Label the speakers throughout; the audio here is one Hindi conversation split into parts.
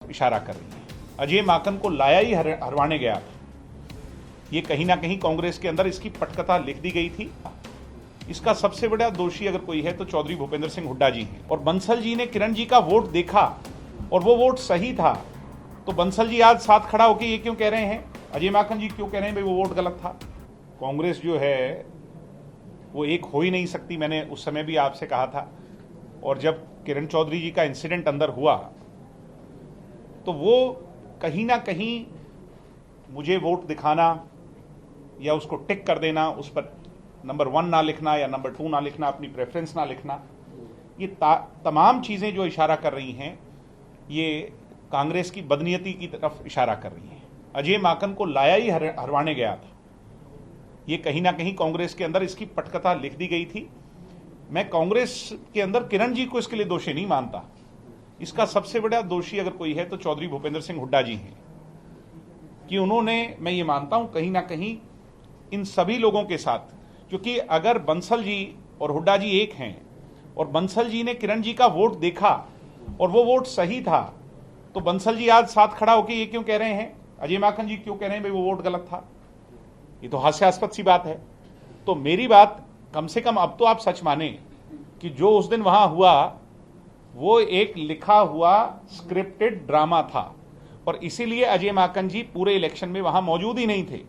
Speaker 1: इशारा कर रही है। अजय माकन को लाया ही हरवाने गया था। ये कहीं ना कहीं कांग्रेस के अंदर इसकी पटकथा लिख दी गई थी। इसका सबसे बड़ा दोषी अगर कोई है तो चौधरी भूपेंद्र सिंह हुड्डा जी हैं। और बंसल जी ने किरण जी का वोट देखा और वो वोट सही था, तो बंसल जी आज साथ खड़ा होकर ये क्यों कह रहे हैं, अजय माकन जी क्यों कह रहे हैं भाई वो वोट गलत था। कांग्रेस जो है वो एक हो ही नहीं सकती। मैंने उस समय भी आपसे कहा था। और जब किरण चौधरी जी का इंसिडेंट अंदर हुआ तो वो कहीं ना कहीं मुझे वोट दिखाना या उसको टिक कर देना, उस पर नंबर 1 ना लिखना या नंबर 2 ना लिखना, अपनी प्रेफरेंस ना लिखना, ये तमाम चीज़ें जो इशारा कर रही हैं ये कांग्रेस की बदनीयती की तरफ इशारा कर रही हैं। अजय माकन को लाया ही हरवाने गया था। ये कहीं ना कहीं कांग्रेस के अंदर इसकी पटकथा लिख दी गई थी। मैं कांग्रेस के अंदर किरण जी को इसके लिए दोषी नहीं मानता। इसका सबसे बड़ा दोषी अगर कोई है तो चौधरी भूपेंद्र सिंह हुड्डा जी हैं कि उन्होंने, मैं ये मानता हूं, कहीं ना कहीं इन सभी लोगों के साथ, क्योंकि अगर बंसल जी और हुड्डा जी एक हैं और बंसल जी ने किरण जी का वोट देखा और वो वोट सही था, तो बंसल जी आज साथ खड़ा होकर ये क्यों कह रहे हैं, अजय माकन जी क्यों कह रहे हैं भाई वो वोट गलत था। ये तो हास्यास्पद सी बात है। तो मेरी बात कम से कम अब तो आप सच माने कि जो उस दिन वहां हुआ वो एक लिखा हुआ स्क्रिप्टेड ड्रामा था और इसीलिए अजय माकन जी पूरे इलेक्शन में वहां मौजूद ही नहीं थे।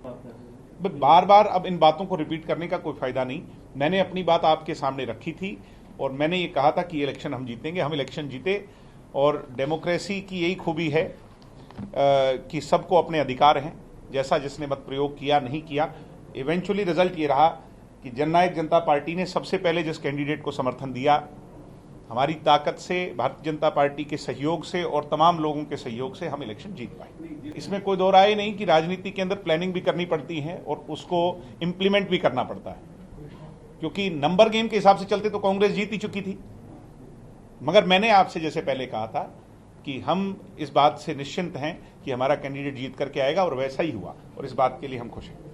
Speaker 1: बार बार अब इन बातों को रिपीट करने का कोई फायदा नहीं। मैंने अपनी बात आपके सामने रखी थी और मैंने ये कहा था कि ये इलेक्शन हम जीतेंगे। हम इलेक्शन जीते और डेमोक्रेसी की यही खूबी है कि सबको अपने अधिकार हैं। जैसा जिसने मत प्रयोग किया नहीं किया, इवेंचुअली रिजल्ट ये रहा कि जननायक जनता पार्टी ने सबसे पहले जिस कैंडिडेट को समर्थन दिया, हमारी ताकत से, भारतीय जनता पार्टी के सहयोग से और तमाम लोगों के सहयोग से हम इलेक्शन जीत पाए। इसमें कोई दो राय नहीं कि राजनीति के अंदर प्लानिंग भी करनी पड़ती है और उसको इंप्लीमेंट भी करना पड़ता है, क्योंकि नंबर गेम के हिसाब से चलते तो कांग्रेस जीत ही चुकी थी। मगर मैंने आपसे जैसे पहले कहा था कि हम इस बात से निश्चिंत हैं कि हमारा कैंडिडेट जीत करके आएगा और वैसा ही हुआ और इस बात के लिए हम खुश हैं।